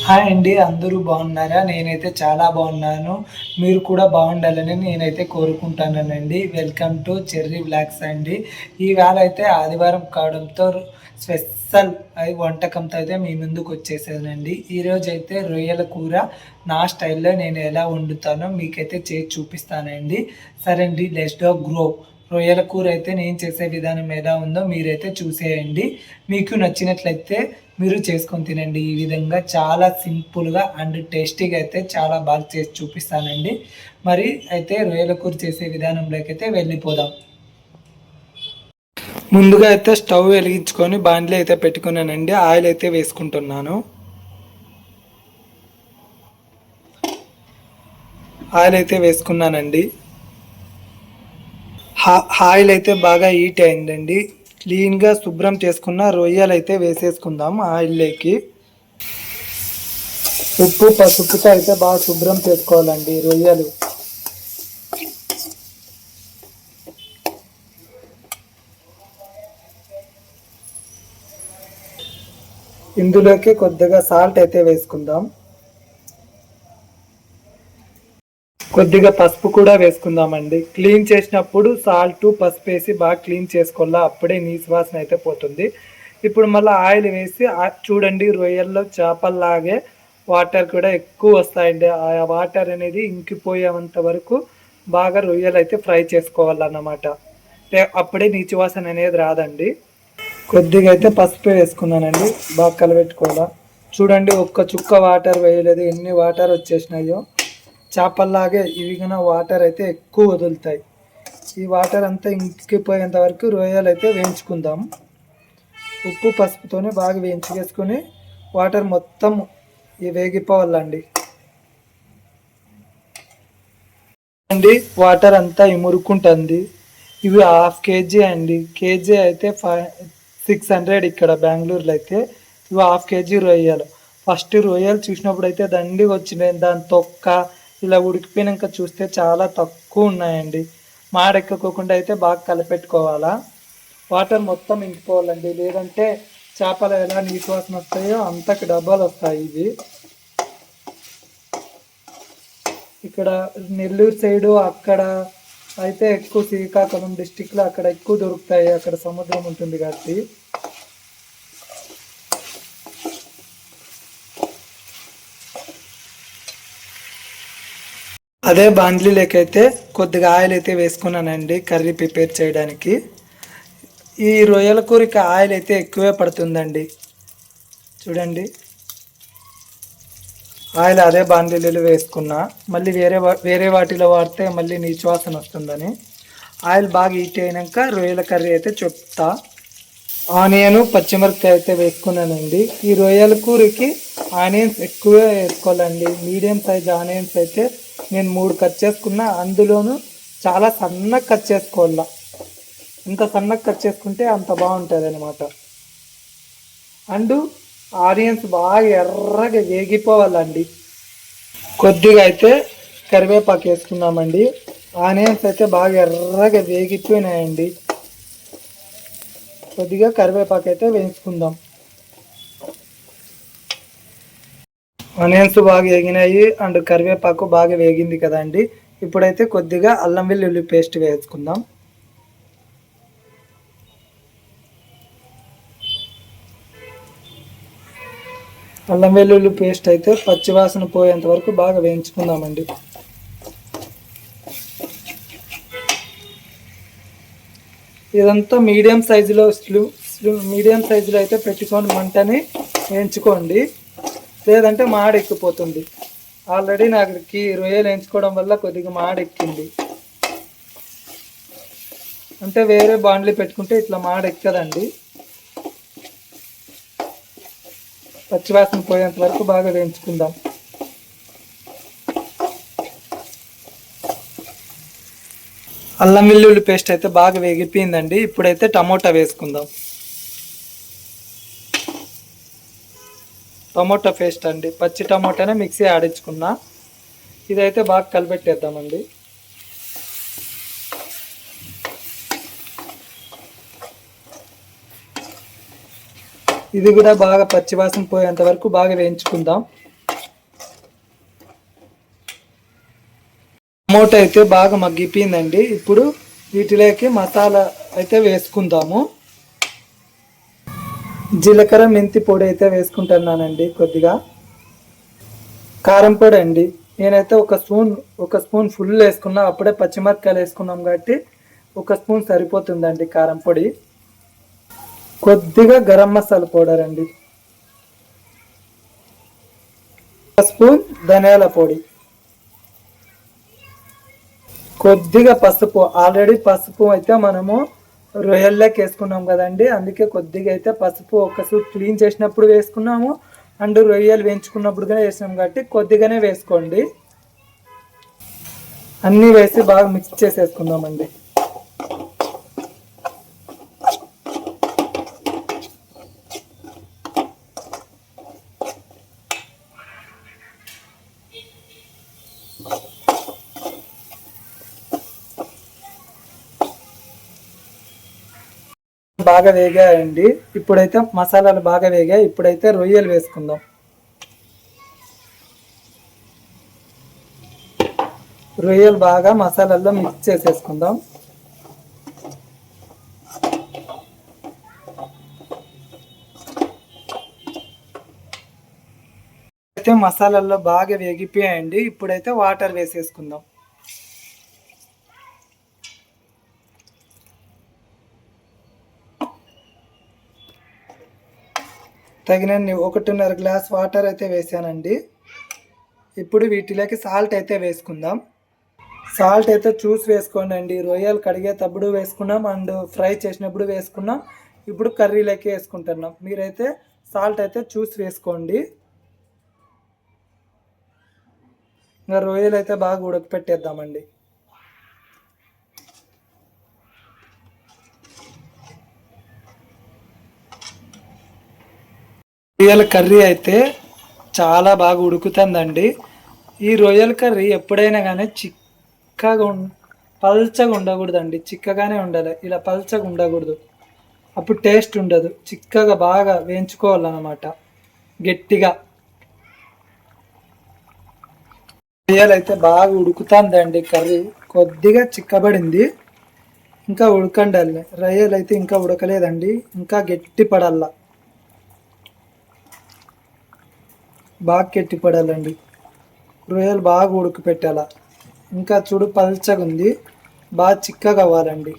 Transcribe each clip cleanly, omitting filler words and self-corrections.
Hi అండి. అందరూ బాగున్నారా? నేనైతే చాలా బాగున్నాను. మీరు కూడా బాగుండాలని నేనైతే కోరుకుంటానండి. వెల్కమ్ టు చెర్రీ వ్లాగ్స్ అండి. ఈవేళ అయితే ఆదివారం కావడంతో స్పెషల్ వంటకంతో అయితే మీ ముందుకు వచ్చేసానండి. ఈరోజైతే రొయ్యల కూర నా స్టైల్‌లో నేను ఎలా వండుతానో మీకైతే చేసి చూపిస్తానండి. సరే అండి, లెట్స్ గ్రో. రొయ్యల కూర అయితే నేను చేసే విధానం ఎలా ఉందో మీరైతే చూసేయండి. మీకు నచ్చినట్లయితే మీరు చేసుకొని తినండి. ఈ విధంగా చాలా సింపుల్‌గా అండ్ టేస్టీగా అయితే చాలా బాగా చేసి చూపిస్తానండి. మరి అయితే రొయ్యల కూర చేసే విధానంలోకైతే వెళ్ళిపోదాం. ముందుగా అయితే స్టవ్ వెలిగించుకొని బాండ్లీ అయితే పెట్టుకున్నానండి. ఆయిల్ అయితే వేసుకుంటున్నాను. ఆయిల్ అయితే వేసుకున్నానండి. ఆయిల్ అయితే బాగా హీట్ అయిందండి. క్లీన్గా శుభ్రం చేసుకున్న రొయ్యలు అయితే వేసేసుకుందాం ఆయిల్లోకి. ఉప్పు పసుపుతో అయితే బాగా శుభ్రం చేసుకోవాలండి రొయ్యలు. ఇందులోకి కొద్దిగా సాల్ట్ అయితే వేసుకుందాం. కొద్దిగా పసుపు కూడా వేసుకుందామండి. క్లీన్ చేసినప్పుడు సాల్ట్ పసుపు వేసి బాగా క్లీన్ చేసుకోవాలా, అప్పుడే నీసు వాసన అయితే పోతుంది. ఇప్పుడు మళ్ళీ ఆయిల్ వేసి చూడండి, రొయ్యల్లో చేపల్లాగే వాటర్ కూడా ఎక్కువ వస్తాయండి. ఆ వాటర్ అనేది ఇంకిపోయేంత వరకు బాగా రొయ్యలు అయితే ఫ్రై చేసుకోవాలన్నమాట. అప్పుడే నీచు వాసన అనేది రాదండి. కొద్దిగా అయితే పసుపు వేసుకున్నానండి. బాగా కలబెట్టుకోవాలా. చూడండి, ఒక్క చుక్క వాటర్ వేయలేదు, ఎన్ని వాటర్ వచ్చేసినాయో. చేపల్లాగే ఇవి కూడా వాటర్ అయితే ఎక్కువ వదులుతాయి. ఈ వాటర్ అంతా ఇంకిపోయేంత వరకు రొయ్యలు అయితే వేయించుకుందాం. ఉప్పు పసుపుతోనే బాగా వేయించుకేసుకొని వాటర్ మొత్తం వేగిపోవాలండి. అండి, వాటర్ అంతా ఇమురుకుంటుంది. ఇవి హాఫ్ కేజీ అండి. కేజీ అయితే 600 ఇక్కడ బెంగళూరులో అయితే. ఇవి హాఫ్ కేజీ రొయ్యలు. ఫస్ట్ రొయ్యలు చూసినప్పుడు అయితే దండి వచ్చినాయి. దాని తొక్క ఇలా ఉడికిపోయినాక చూస్తే చాలా తక్కువ ఉన్నాయండి. మాడెక్కకోకుండా అయితే బాగా కలిపెట్టుకోవాలా. వాటర్ మొత్తం ఇంకిపోవాలండి, లేదంటే చేపలు ఎలా నీటి వాసన వస్తాయో అంతకు డబ్బాలు వస్తాయి ఇవి. ఇక్కడ నెల్లూరు సైడు అక్కడ అయితే ఎక్కువ, శ్రీకాకుళం డిస్టిక్లో అక్కడ ఎక్కువ దొరుకుతాయి. అక్కడ సముద్రం ఉంటుంది కాబట్టి. అదే బాండ్లీలోకైతే కొద్దిగా ఆయిల్ అయితే వేసుకున్నానండి కర్రీ ప్రిపేర్ చేయడానికి. ఈ రొయ్యల కూరకి ఆయిల్ అయితే ఎక్కువే పడుతుందండి. చూడండి, ఆయిల్ అదే బాండ్లీలో వేసుకున్నా. మళ్ళీ వేరే వాటిలో వాడితే మళ్ళీ నీచు వాసన వస్తుందని ఆయిల్ బాగా హీట్ అయినాక రొయ్యల కర్రీ అయితే చెప్తా. ఆనియన్ పచ్చిమిరపకాయ అయితే వేసుకున్నానండి. ఈ రొయ్యల కూరకి ఆనియన్స్ ఎక్కువే వేసుకోవాలండి. మీడియం సైజ్ ఆనియన్స్ అయితే నేను 3 కట్ చేసుకున్నా. అందులోనూ చాలా సన్నగా కట్ చేసుకోవాల. ఎంత సన్నగా కట్ చేసుకుంటే అంత బాగుంటుంది అనమాట. అండ్ ఆనియన్స్ బాగా ఎర్రగా వేగిపోవాలండి. కొద్దిగా అయితే కరివేపాకు వేసుకున్నామండి. ఆనియన్స్ అయితే బాగా ఎర్రగా వేగిపోయినాయండి. కొద్దిగా కరివేపాకు అయితే వేయించుకుందాం. ఆనియన్స్ బాగా వేగినాయి అండ్ కరివేపాకు బాగా వేగింది కదండి. ఇప్పుడైతే కొద్దిగా అల్లం వెల్లుల్లి పేస్ట్ వేసుకుందాం. అల్లం వెల్లుల్లి పేస్ట్ అయితే పచ్చివాసన పోయేంత వరకు బాగా వేయించుకుందామండి. ఇదంతా మీడియం సైజులో అయితే పెట్టుకొని మంటని వేయించుకోండి, లేదంటే మాడెక్కిపోతుంది. ఆల్రెడీ నాకు రొయ్యలు వేయించుకోవడం వల్ల కొద్దిగా మాడెక్కింది. అంటే వేరే బాండ్లీ పెట్టుకుంటే ఇట్లా మాడెక్కదండి. పచ్చివాసన పోయేంత వరకు బాగా వేయించుకుందాం. అల్లం వెల్లుల్లి పేస్ట్ అయితే బాగా వేగిపోయిందండి. ఇప్పుడైతే టమోటా వేసుకుందాం. టమోటా పేస్ట్ అండి, పచ్చి టమోటానే మిక్సీ ఆడించుకున్నా. ఇదైతే బాగా కలిపెట్టేద్దామండి. ఇది కూడా బాగా పచ్చివాసన పోయేంత వరకు బాగా వేయించుకుందాం. టమోటా అయితే బాగా మగ్గిపోయిందండి. ఇప్పుడు వీటిలోకి మసాలా అయితే వేసుకుందాము. జీలకర్ర మెంతి పొడి అయితే వేసుకుంటున్నానండి. కొద్దిగా కారం పొడి అండి. నేనైతే ఒక స్పూన్ ఫుల్ వేసుకున్నా. అప్పుడే పచ్చిమిరపకాయలు వేసుకున్నాం కాబట్టి ఒక స్పూన్ సరిపోతుందండి కారం పొడి. కొద్దిగా గరం మసాలా పౌడర్ అండి. ఒక స్పూన్ ధనియాల పొడి, కొద్దిగా పసుపు. ఆల్రెడీ పసుపు అయితే మనము రొయ్యల్లోకి వేసుకున్నాం కదండి, అందుకే కొద్దిగా అయితే పసుపు ఒకసారి క్లీన్ చేసినప్పుడు వేసుకున్నాము అండ్ రొయ్యలు వేయించుకున్నప్పుడు కూడా వేసినాం కాబట్టి కొద్దిగానే వేసుకోండి. అన్నీ వేసి బాగా మిక్స్ చేసేసుకుందామండి. బాగా వేగాయండి. ఇప్పుడైతే మసాలాలు బాగా వేగాయి. ఇప్పుడైతే రొయ్యలు వేసుకుందాం. రొయ్యలు బాగా మసాలాల్లో మిక్స్ చేసేసుకుందాం. అయితే మసాలాల్లో బాగా వేగిపోయాయండి. ఇప్పుడైతే వాటర్ వేసేసుకుందాం. తగినన్ని 1.5 గ్లాస్ వాటర్ అయితే వేసానండి. ఇప్పుడు వీటిలోకి సాల్ట్ అయితే వేసుకుందాం. సాల్ట్ అయితే చూసి వేసుకోండి. రొయ్యలు కడిగేటప్పుడు వేసుకున్నాం అండ్ ఫ్రై చేసినప్పుడు వేసుకున్నాం. ఇప్పుడు కర్రీలోకి వేసుకుంటున్నాం. మీరైతే సాల్ట్ అయితే చూసి వేసుకోండి. ఇంకా రొయ్యలు అయితే బాగా ఉడకపెట్టేద్దామండి. రొయ్యల కర్రీ అయితే చాలా బాగా ఉడుకుతుందండి. ఈ రొయ్యల కర్రీ ఎప్పుడైనా కానీ చిక్కగా పల్చగా ఉండకూడదండి. చిక్కగానే ఉండాలి. ఇలా పల్చగా ఉండకూడదు, అప్పుడు టేస్ట్ ఉండదు. చిక్కగా బాగా వేయించుకోవాలన్నమాట, గట్టిగా. రొయ్యలు అయితే బాగా ఉడుకుతుందండి. కర్రీ కొద్దిగా చిక్కబడింది, ఇంకా ఉడకండాలి. రొయ్యలు అయితే ఇంకా ఉడకలేదండి, ఇంకా గట్టి పడాల, బాగా గట్టి పడాలండి. రొయ్యలు బాగా ఉడకపెట్టాల. ఇంకా చూడు పల్చగా ఉంది, బాగా చిక్కగా అవ్వాలండి.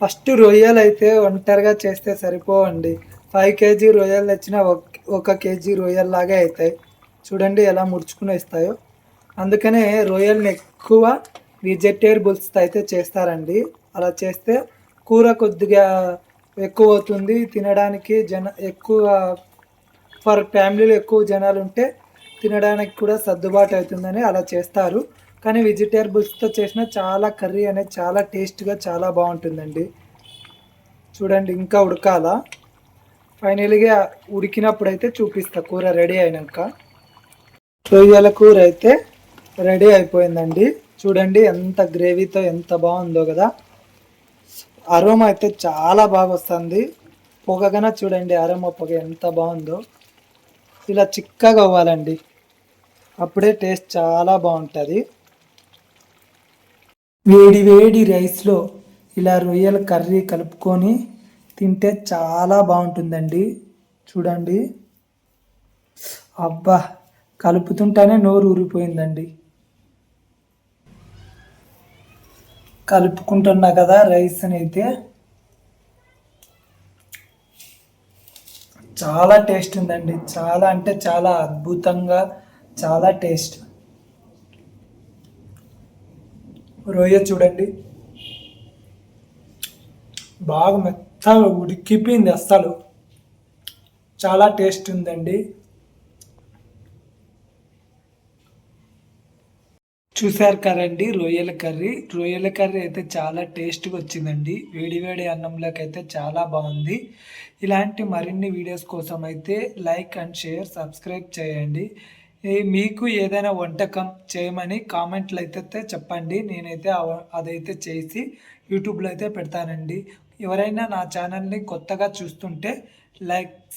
ఫస్ట్ రొయ్యలు అయితే ఒంటరిగా చేస్తే సరిపోవండి. 5 కేజీ రొయ్యలు తెచ్చిన 1 కేజీ రొయ్యల్లాగే అవుతాయి. చూడండి ఎలా ముడుచుకుని ఇస్తాయో. అందుకనే రొయ్యల్ని ఎక్కువ వెజిటేబుల్స్తో అయితే చేస్తారండి. అలా చేస్తే కూర కొద్దిగా ఎక్కువ అవుతుంది తినడానికి. ఎక్కువ ఫర్ ఫ్యామిలీలో ఎక్కువ జనాలు ఉంటే తినడానికి కూడా సర్దుబాటు అవుతుందని అలా చేస్తారు. కానీ వెజిటేబుల్స్తో చేసిన చాలా కర్రీ అనేది చాలా టేస్ట్గా చాలా బాగుంటుందండి. చూడండి ఇంకా ఉడకాల. ఫైనల్గా ఉడికినప్పుడు అయితే చూపిస్తా కూర రెడీ అయినాక. రొయ్యల కూర అయితే రెడీ అయిపోయిందండి. చూడండి ఎంత గ్రేవీతో ఎంత బాగుందో కదా. అరోమా అయితే చాలా బాగా వస్తుంది. పొగగానే చూడండి అరోమా పొగ ఎంత బాగుందో. ఇలా చిక్కగా అవ్వాలండి, అప్పుడే టేస్ట్ చాలా బాగుంటుంది. వేడి వేడి రైస్లో ఇలా రొయ్యల కర్రీ కలుపుకొని తింటే చాలా బాగుంటుందండి. చూడండి, అబ్బా, కలుపుతుంటేనే నోరు ఊరిపోయిందండి. కలుపుకుంటున్నా కదా రైస్ని అయితే చాలా టేస్ట్ ఉందండి. చాలా అంటే చాలా అద్భుతంగా, చాలా టేస్ట్. రొయ్య చూడండి బాగా మెత్తగా ఉడికిపోయింది. అస్సలు చాలా టేస్ట్ ఉందండి. చూశారు కదండి రొయ్యల కర్రీ. రొయ్యల కర్రీ అయితే చాలా టేస్ట్గా వచ్చిందండి. వేడి వేడి అన్నంలోకి అయితే చాలా బాగుంది. ఇలాంటి మరిన్ని వీడియోస్ కోసం అయితే లైక్ అండ్ షేర్ సబ్స్క్రైబ్ చేయండి. మీకు ఏదైనా వంటకం చేయమని కామెంట్లు అయితే చెప్పండి. నేనైతే అదైతే చేసి యూట్యూబ్లో అయితే పెడతానండి. ఎవరైనా నా ఛానల్ని కొత్తగా చూస్తుంటే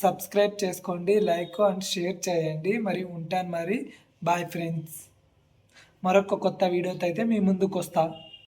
సబ్స్క్రైబ్ చేసుకోండి, లైక్ అండ్ షేర్ చేయండి. మరి ఉంటాను మరి. Bye friends. మరొక కొత్త వీడియోతో అయితే మీ ముందుకు వస్తా.